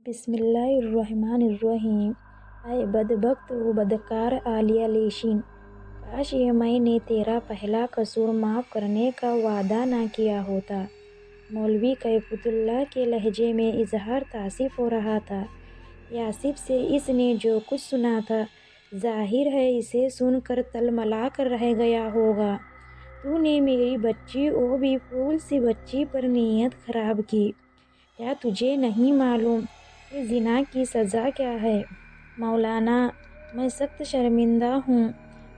بسم اللہ الرحمن الرحیم۔ اے بدبخت و بدکار عالیہ لیشین، کاش یہ میں نے تیرا پہلا قصور معاف کرنے کا وعدہ نہ کیا ہوتا۔ مولوی کیفیت اللہ کے لہجے میں اظہار تاسف ہو رہا تھا۔ یاسف سے اس نے جو کچھ سنا تھا، ظاہر ہے اسے سن کر تلملا کر رہ گیا ہوگا۔ تو نے میری بچی، وہ بھی پھول سی بچی پر نیت خراب کی۔ کیا تجھے نہیں معلوم کہ زنا کی سزا کیا ہے؟ مولانا، میں سخت شرمندہ ہوں،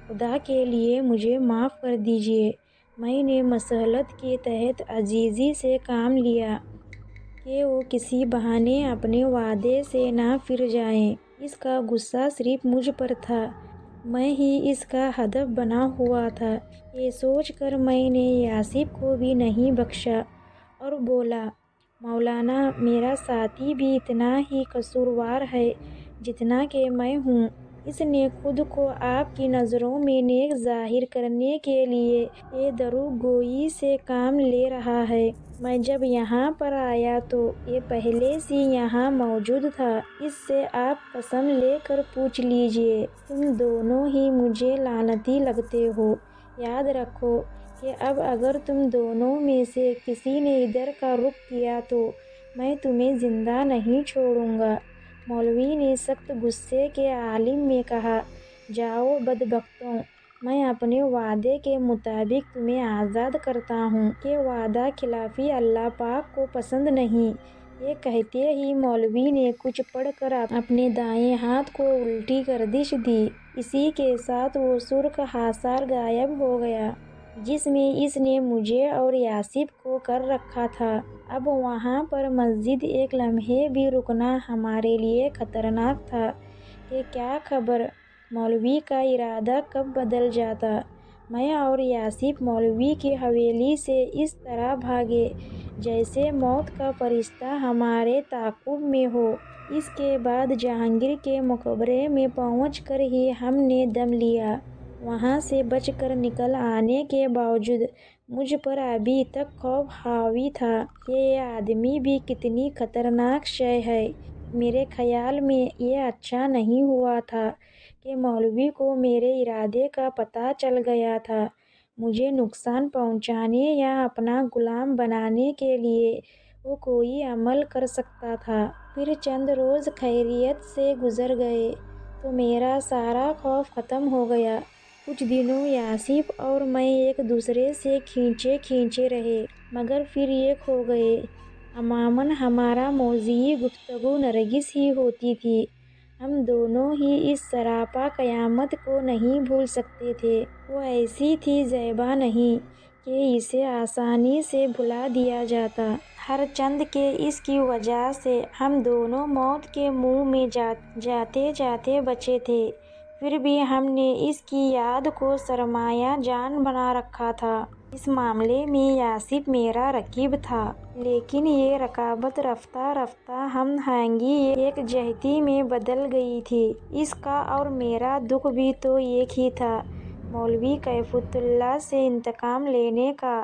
خدا کے لیے مجھے معاف کر دیجیے۔ میں نے مصلحت کے تحت عاجزی سے کام لیا کہ وہ کسی بہانے اپنے وعدے سے نہ پھر جائیں۔ اس کا غصہ صرف مجھ پر تھا، میں ہی اس کا ہدف بنا ہوا تھا۔ یہ سوچ کر میں نے یاسف کو بھی نہیں بخشا اور بولا، مولانا، میرا ساتھی بھی اتنا ہی قصوروار ہے جتنا کہ میں ہوں۔ اس نے خود کو آپ کی نظروں میں نیک ظاہر کرنے کے لیے یہ دروغ گوئی سے کام لے رہا ہے۔ میں جب یہاں پر آیا تو یہ پہلے سے یہاں موجود تھا۔ اس سے آپ قسم لے کر پوچھ لیجیے، تم دونوں ہی مجھے لعنتی لگتے ہو۔ یاد رکھو کہ اب اگر تم دونوں میں سے کسی نے ادھر کا رخ کیا تو میں تمہیں زندہ نہیں چھوڑوں گا۔ مولوی نے سخت غصے کے عالم میں کہا، جاؤ بدبختوں، میں اپنے وعدے کے مطابق تمہیں آزاد کرتا ہوں کہ وعدہ خلافی اللہ پاک کو پسند نہیں۔ یہ کہتے ہی مولوی نے کچھ پڑھ کر اپنے دائیں ہاتھ کو الٹی گردش دی۔ اسی کے ساتھ وہ سرخ حصار غائب ہو گیا جس میں اس نے مجھے اور یاسف کو کر رکھا تھا۔ اب وہاں پر مزید ایک لمحے بھی رکنا ہمارے لیے خطرناک تھا کہ کیا خبر مولوی کا ارادہ کب بدل جاتا۔ میں اور یاسف مولوی کی حویلی سے اس طرح بھاگے جیسے موت کا فرشتہ ہمارے تعاقب میں ہو۔ اس کے بعد جہانگیر کے مقبرے میں پہنچ کر ہی ہم نے دم لیا۔ وہاں سے بچ کر نکل آنے کے باوجود مجھ پر ابھی تک خوف حاوی تھا کہ یہ آدمی بھی کتنی خطرناک شے ہے۔ میرے خیال میں یہ اچھا نہیں ہوا تھا کہ مولوی کو میرے ارادے کا پتہ چل گیا تھا۔ مجھے نقصان پہنچانے یا اپنا غلام بنانے کے لیے وہ کوئی عمل کر سکتا تھا۔ پھر چند روز خیریت سے گزر گئے تو میرا سارا خوف ختم ہو گیا۔ کچھ دنوں یاسف اور میں ایک دوسرے سے کھینچے رہے، مگر پھر ایک ہو گئے۔ عموماً ہمارا موضوع گفتگو نرگس ہی ہوتی تھی۔ ہم دونوں ہی اس سراپا قیامت کو نہیں بھول سکتے تھے۔ وہ ایسی تھی زیبا نہیں کہ اسے آسانی سے بھلا دیا جاتا۔ ہر چند کہ اس کی وجہ سے ہم دونوں موت کے منہ میں جاتے بچے تھے، پھر بھی ہم نے اس کی یاد کو سرمایہ جان بنا رکھا تھا۔ اس معاملے میں یاسف میرا رقیب تھا، لیکن یہ رقابت رفتہ رفتہ ہم آہنگی ایک جہتی میں بدل گئی تھی۔ اس کا اور میرا دکھ بھی تو ایک ہی تھا۔ مولوی کیفیت اللہ سے انتقام لینے کا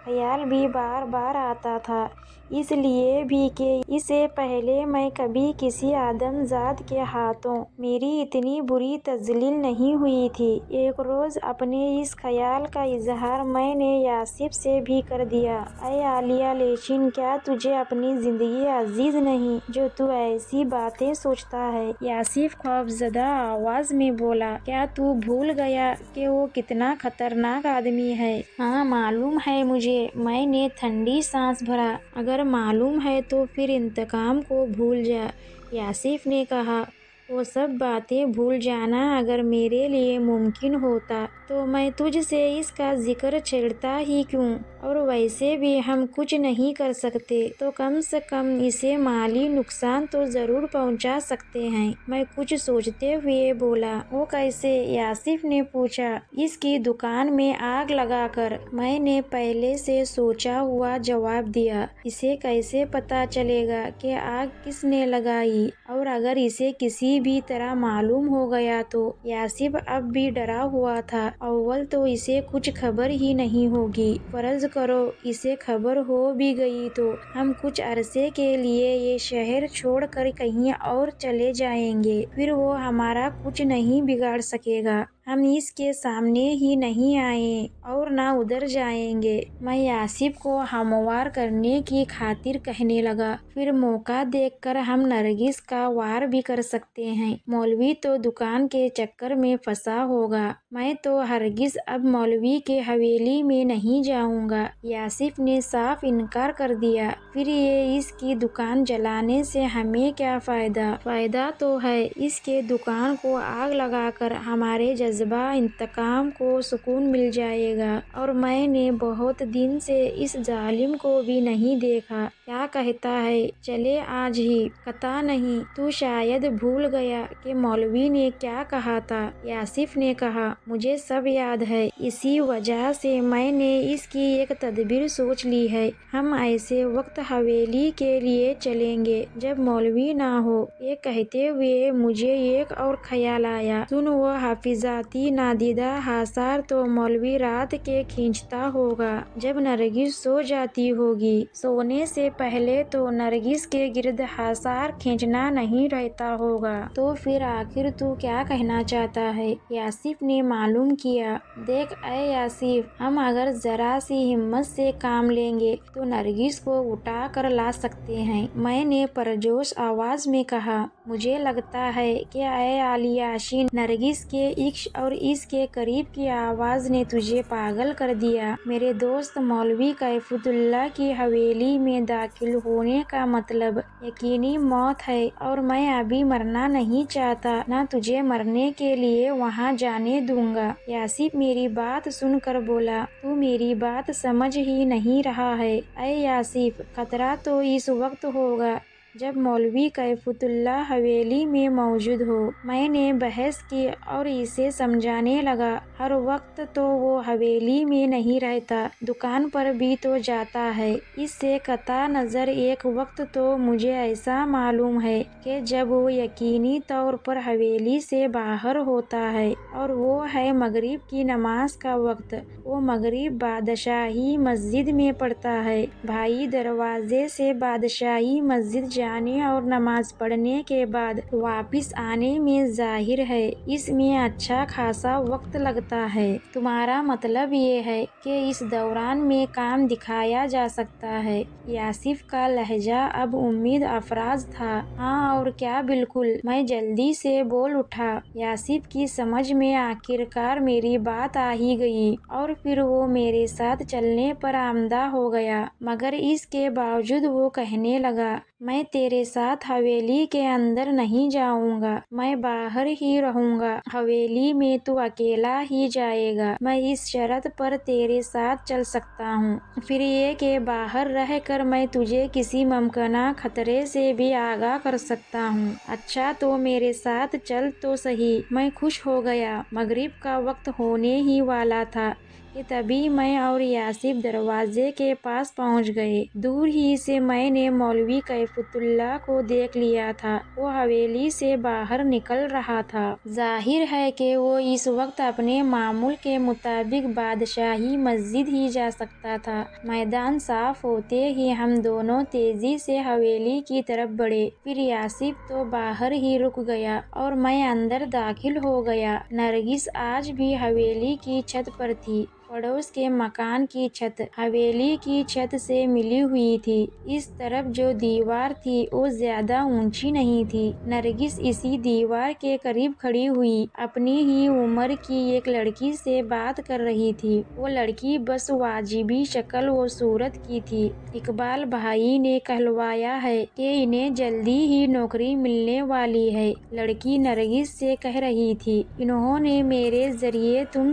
خیال بھی بار بار آتا تھا، اس لیے بھی کہ اس سے پہلے میں کبھی کسی آدم زاد کے ہاتھوں میری اتنی بری تذلیل نہیں ہوئی تھی۔ ایک روز اپنے اس خیال کا اظہار میں نے یاسف سے بھی کر دیا۔ اے عالیہ لیشین، کیا تجھے اپنی زندگی عزیز نہیں جو تو ایسی باتیں سوچتا ہے؟ یاسف خوفزدہ آواز میں بولا، کیا تو بھول گیا کہ وہ کتنا خطرناک آدمی ہے؟ ہاں معلوم ہے مجھے، میں نے ٹھنڈی سانس بھرا۔ اگر معلوم ہے تو پھر انتقام کو بھول جا، یاسف نے کہا۔ وہ سب باتیں بھول جانا اگر میرے لیے ممکن ہوتا تو میں تجھ سے اس کا ذکر چھیڑتا ہی کیوں؟ اور ویسے بھی ہم کچھ نہیں کر سکتے تو کم سے کم اسے مالی نقصان تو ضرور پہنچا سکتے ہیں۔ میں کچھ سوچتے ہوئے بولا، وہ کیسے؟ یاسف نے پوچھا۔ اس کی دکان میں آگ لگا کر، میں نے پہلے سے سوچا ہوا جواب دیا۔ اسے کیسے پتہ چلے گا کہ آگ کس نے لگائی؟ اور اگر اسے کسی بھی طرح معلوم ہو گیا تو یاسف اب بھی ڈرا ہوا تھا۔ اول تو اسے کچھ خبر ہی نہیں ہوگی، فرض کرو اسے خبر ہو بھی گئی تو ہم کچھ عرصے کے لیے یہ شہر چھوڑ کر کہیں اور چلے جائیں گے، پھر وہ ہمارا کچھ نہیں بگاڑ سکے گا، ہم اس کے سامنے ہی نہیں آئیں اور نہ ادھر جائیں گے۔ میں یاسف کو ہموار کرنے کی خاطر کہنے لگا، پھر موقع دیکھ کر ہم نرگس کا وار بھی کر سکتے ہیں، مولوی تو دکان کے چکر میں پھنسا ہوگا، میں تو ہرگز اب مولوی کے حویلی میں نہیں جاؤں گا۔ یاسف نے صاف انکار کر دیا، پھر یہ اس کی دکان جلانے سے ہمیں کیا فائدہ؟ فائدہ تو ہے، اس کے دکان کو آگ لگا کر ہمارے جذبہ انتقام کو سکون مل جائے گا، اور میں نے بہت دن سے اس ظالم کو بھی نہیں دیکھا، کیا کہتا ہے چلے آج ہی؟ قطع نہیں، تو شاید بھول گیا کہ مولوی نے کیا کہا تھا۔ یاسف نے کہا، مجھے سب یاد ہے، اسی وجہ سے میں نے اس کی ایک تدبیر سوچ لی ہے، ہم ایسے وقت حویلی کے لیے چلیں گے جب مولوی نہ ہو۔ یہ کہتے ہوئے مجھے ایک اور خیال آیا، سن وہ حفاظتی نادیدہ حصار تو مولوی رات کے کھینچتا ہوگا جب نرگس سو جاتی ہوگی، سونے سے پہلے تو نرگس کے گرد حصار کھینچنا نہیں رہتا ہوگا، تو پھر آخر تو کیا کہنا چاہتا ہے؟ یاسف نے معلوم کیا، دیکھ اے یاسف، ہم اگر ذرا سی ہمت سے کام لیں گے تو نرگس کو اٹھا کر لا سکتے ہیں۔ میں نے پرجوش آواز میں کہا، مجھے لگتا ہے کہ اے علیاشی، نرگس کے عشق اور اس کے قریب کی آواز نے تجھے پاگل کر دیا۔ میرے دوست مولوی کیفیت اللہ کی حویلی میں داخل ہونے کا مطلب یقینی موت ہے، اور میں ابھی مرنا نہیں چاہتا، نہ تجھے مرنے کے لیے وہاں جانے دوں گا۔ یاسف میری بات سن کر بولا، تو میری بات سمجھ ہی نہیں رہا ہے۔ اے یاسف، خطرہ تو اس وقت ہوگا جب مولوی کیفیت اللہ حویلی میں موجود ہو۔ میں نے بحث کی اور اسے سمجھانے لگا، ہر وقت تو وہ حویلی میں نہیں رہتا، دکان پر بھی تو جاتا ہے۔ اس سے قطع نظر ایک وقت تو مجھے ایسا معلوم ہے کہ جب وہ یقینی طور پر حویلی سے باہر ہوتا ہے اور وہ ہے مغرب کی نماز کا وقت، وہ مغرب بادشاہی مسجد میں پڑھتا ہے۔ بھائی دروازے سے بادشاہی مسجد جانے اور نماز پڑھنے کے بعد واپس آنے میں ظاہر ہے اس میں اچھا خاصا وقت لگتا ہے۔ تمہارا مطلب یہ ہے کہ اس دوران میں کام دکھایا جا سکتا ہے؟ یاسف کا لہجہ اب امید افراز تھا۔ ہاں اور کیا، بالکل، میں جلدی سے بول اٹھا۔ یاسف کی سمجھ میں آخرکار میری بات آ ہی گئی اور پھر وہ میرے ساتھ چلنے پر آمادہ ہو گیا، مگر اس کے باوجود وہ کہنے لگا، میں تیرے ساتھ حویلی کے اندر نہیں جاؤں گا، میں باہر ہی رہوں گا، حویلی میں تو اکیلا ہی جائے گا، میں اس شرط پر تیرے ساتھ چل سکتا ہوں، پھر یہ کہ باہر رہ کر میں تجھے کسی ممکنہ خطرے سے بھی آگاہ کر سکتا ہوں۔ اچھا تو میرے ساتھ چل تو صحیح۔ میں خوش ہو گیا۔ مغرب کا وقت ہونے ہی والا تھا کہ تبھی میں اور یاسف دروازے کے پاس پہنچ گئے۔ دور ہی سے میں نے مولوی کیفیت اللہ کو دیکھ لیا تھا، وہ حویلی سے باہر نکل رہا تھا۔ ظاہر ہے کہ وہ اس وقت اپنے معمول کے مطابق بادشاہی مسجد ہی جا سکتا تھا۔ میدان صاف ہوتے ہی ہم دونوں تیزی سے حویلی کی طرف بڑھے، پھر یاسف تو باہر ہی رک گیا اور میں اندر داخل ہو گیا۔ نرگس آج بھی حویلی کی چھت پر تھی، پڑوس کے مکان کی چھت حویلی کی چھت سے ملی ہوئی تھی۔ اس طرف جو دیوار تھی وہ زیادہ اونچی نہیں تھی۔ نرگس اسی دیوار کے قریب کھڑی ہوئی اپنی ہی عمر کی ایک لڑکی سے بات کر رہی تھی۔ وہ لڑکی بس واجبی شکل و صورت کی تھی۔ اقبال بھائی نے کہلوایا ہے کہ انہیں جلدی ہی نوکری ملنے والی ہے، لڑکی نرگس سے کہہ رہی تھی۔ انہوں نے میرے ذریعے تم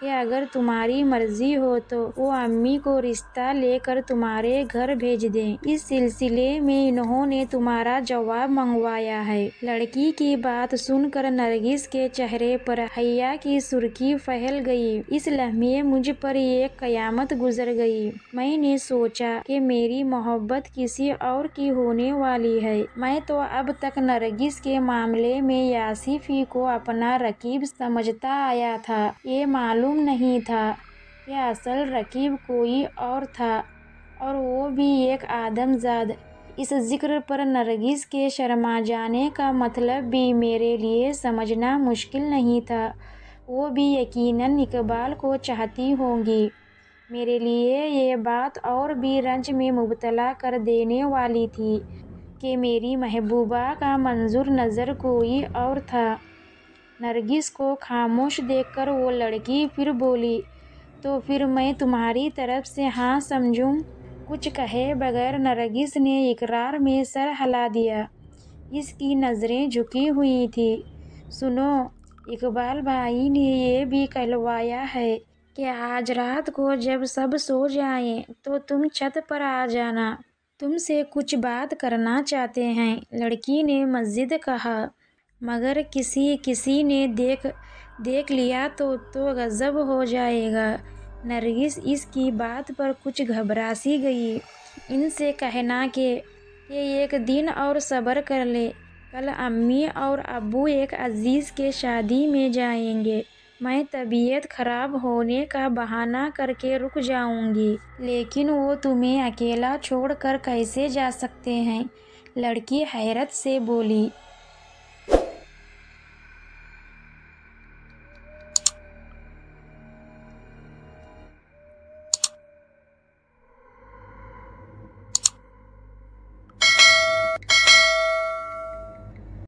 کہ اگر تمہاری مرضی ہو تو وہ امی کو رشتہ لے کر تمہارے گھر بھیج دیں۔ اس سلسلے میں انہوں نے تمہارا جواب منگوایا ہے۔ لڑکی کی بات سن کر نرگس کے چہرے پر حیا کی سرخی پھیل گئی۔ اس لمحے مجھ پر ایک قیامت گزر گئی۔ میں نے سوچا کہ میری محبت کسی اور کی ہونے والی ہے۔ میں تو اب تک نرگس کے معاملے میں آصف ہی کو اپنا رقیب سمجھتا آیا تھا۔ یہ معلوم نہیں تھا کہ اصل رقیب کوئی اور تھا، اور وہ بھی ایک آدم زاد۔ اس ذکر پر نرگس کے شرما جانے کا مطلب بھی میرے لیے سمجھنا مشکل نہیں تھا۔ وہ بھی یقیناً اقبال کو چاہتی ہوں گی۔ میرے لیے یہ بات اور بھی رنج میں مبتلا کر دینے والی تھی کہ میری محبوبہ کا منظر نظر کوئی اور تھا۔ نرگس کو خاموش دیکھ کر وہ لڑکی پھر بولی، تو پھر میں تمہاری طرف سے ہاں سمجھوں؟ کچھ کہے بغیر نرگس نے اقرار میں سر ہلا دیا۔ اس کی نظریں جھکی ہوئی تھیں۔ سنو، اقبال بھائی نے یہ بھی کہلوایا ہے کہ آج رات کو جب سب سو جائیں تو تم چھت پر آ جانا۔ تم سے کچھ بات کرنا چاہتے ہیں۔ لڑکی نے مزید کہا، مگر کسی نے دیکھ لیا تو غضب ہو جائے گا۔ نرگس اس کی بات پر کچھ گھبرا سی گئی۔ ان سے کہنا کہ ایک دن اور صبر کر لیں۔ کل امی اور ابو ایک عزیز کے شادی میں جائیں گے۔ میں طبیعت خراب ہونے کا بہانہ کر کے رک جاؤں گی، لیکن وہ تمہیں اکیلا چھوڑ کر کیسے جا سکتے ہیں؟ لڑکی حیرت سے بولی۔